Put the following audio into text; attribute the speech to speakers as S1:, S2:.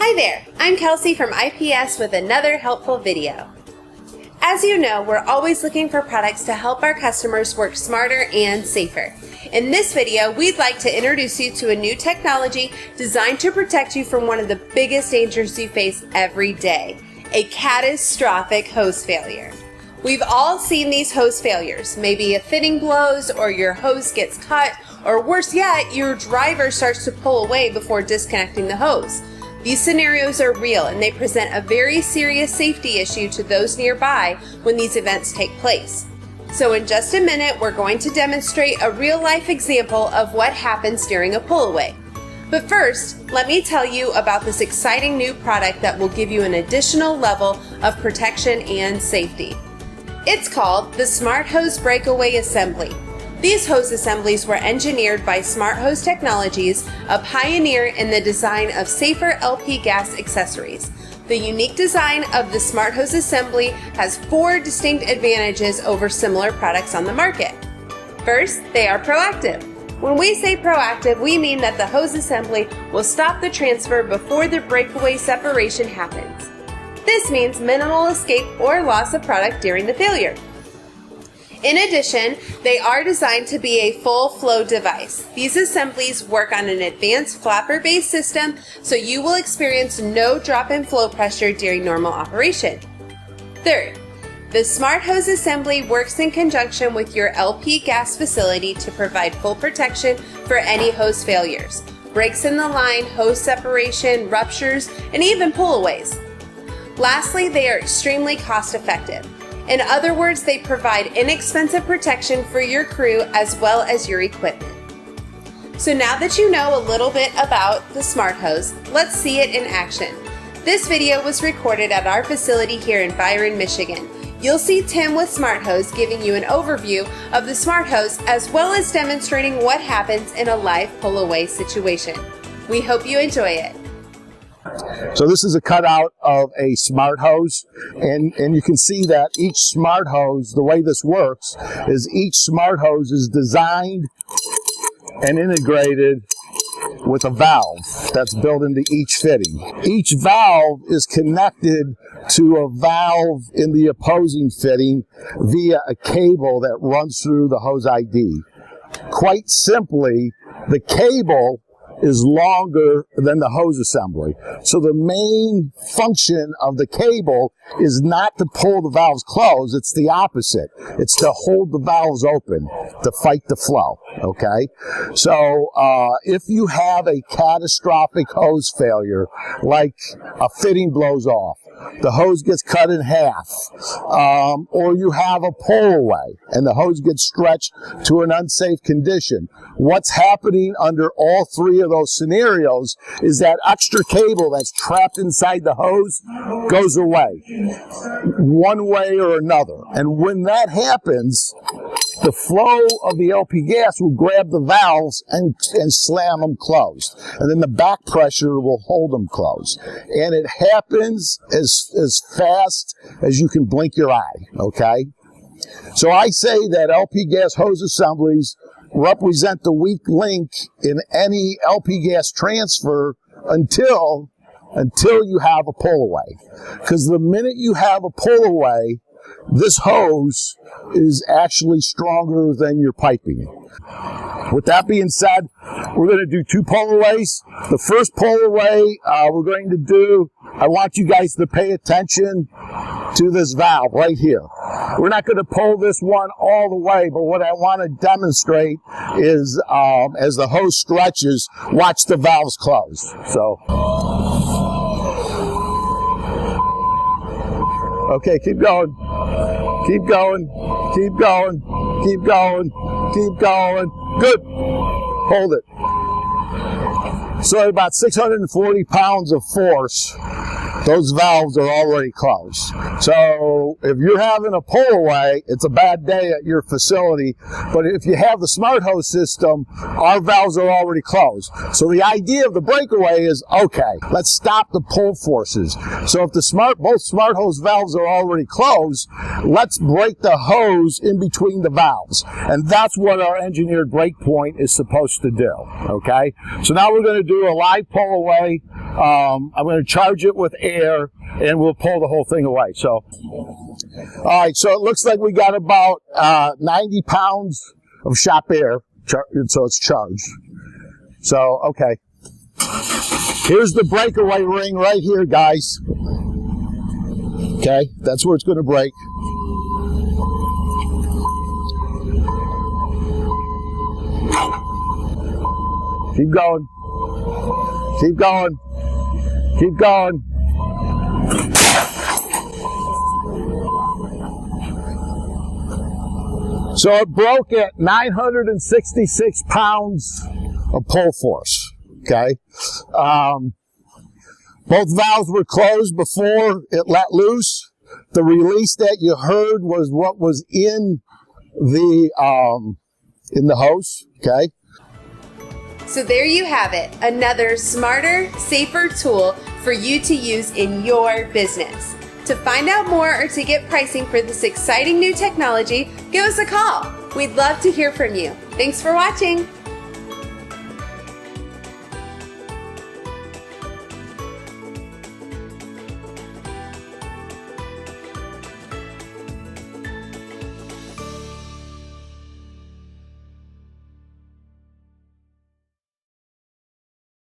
S1: Hi there, I'm Kelsey from IPS with another helpful video. As you know, we're always looking for products to help our customers work smarter and safer. In this video, we'd like to introduce you to a new technology designed to protect you from one of the biggest dangers you face every day, a catastrophic hose failure. We've all seen these hose failures. Maybe a fitting blows, or your hose gets cut, or worse yet, your driver starts to pull away before disconnecting the hose. These scenarios are real and they present a very serious safety issue to those nearby when these events take place. So in just a minute, we're going to demonstrate a real-life example of what happens during a pull-away. But first, let me tell you about this exciting new product that will give you an additional level of protection and safety. It's called the Smart Hose Breakaway Assembly. These hose assemblies were engineered by Smart Hose Technologies, a pioneer in the design of safer LP gas accessories. The unique design of the Smart Hose assembly has 4 distinct advantages over similar products on the market. First, they are proactive. When we say proactive, we mean that the hose assembly will stop the transfer before the breakaway separation happens. This means minimal escape or loss of product during the failure. In addition, they are designed to be a full flow device. These assemblies work on an advanced flapper-based system, so you will experience no drop in flow pressure during normal operation. Third, the Smart Hose assembly works in conjunction with your LP gas facility to provide full protection for any hose failures, breaks in the line, hose separation, ruptures, and even pull-aways. Lastly, they are extremely cost-effective. In other words, they provide inexpensive protection for your crew as well as your equipment. So now that you know a little bit about the Smart Hose, let's see it in action. This video was recorded at our facility here in Byron, Michigan. You'll see Tim with Smart Hose giving you an overview of the Smart Hose as well as demonstrating what happens in a live pull-away situation. We hope you enjoy it.
S2: So this is a cutout of a Smart Hose, and you can see that each Smart Hose, the way this works, is each Smart Hose is designed and integrated with a valve that's built into each fitting. Each valve is connected to a valve in the opposing fitting via a cable that runs through the hose ID. Quite simply, the cable is longer than the hose assembly. So the main function of the cable is not to pull the valves closed, it's the opposite. It's to hold the valves open, to fight the flow, okay? So if you have a catastrophic hose failure, like a fitting blows off, the hose gets cut in half, or you have a pull away and the hose gets stretched to an unsafe condition, what's happening under all 3 of those scenarios is that extra cable that's trapped inside the hose goes away, one way or another. And when that happens, the flow of the LP gas will grab the valves and slam them closed. And then the back pressure will hold them closed. And it happens as fast as you can blink your eye, okay? So I say that LP gas hose assemblies represent the weak link in any LP gas transfer until you have a pull away. Because the minute you have a pull away, this hose is actually stronger than your piping. With that being said, we're going to do 2 pull-aways. The first pull-away we're going to do, I want you guys to pay attention to this valve right here. We're not going to pull this one all the way, but what I want to demonstrate is as the hose stretches, watch the valves close. So, okay, keep going. Keep going, keep going, keep going, keep going. Good. Hold it. So at about 640 pounds of force, those valves are already closed. So if you're having a pull away, it's a bad day at your facility. But if you have the Smart Hose system, our valves are already closed. So the idea of the breakaway is, okay, let's stop the pull forces. So if both Smart Hose valves are already closed, let's break the hose in between the valves. And that's what our engineered break point is supposed to do. Okay? So now we're going to do a live pull away I'm going to charge it with air, and we'll pull the whole thing away. So, all right, so it looks like we got about 90 pounds of shop air, so it's charged. So, okay. Here's the breakaway ring right here, guys. Okay, that's where it's going to break. Keep going. Keep going. Keep going. So it broke at 966 pounds of pull force. Okay. Both valves were closed before it let loose. The release that you heard was what was in the hose. Okay.
S1: So there you have it, another smarter, safer tool for you to use in your business. To find out more or to get pricing for this exciting new technology, give us a call. We'd love to hear from you. Thanks for watching.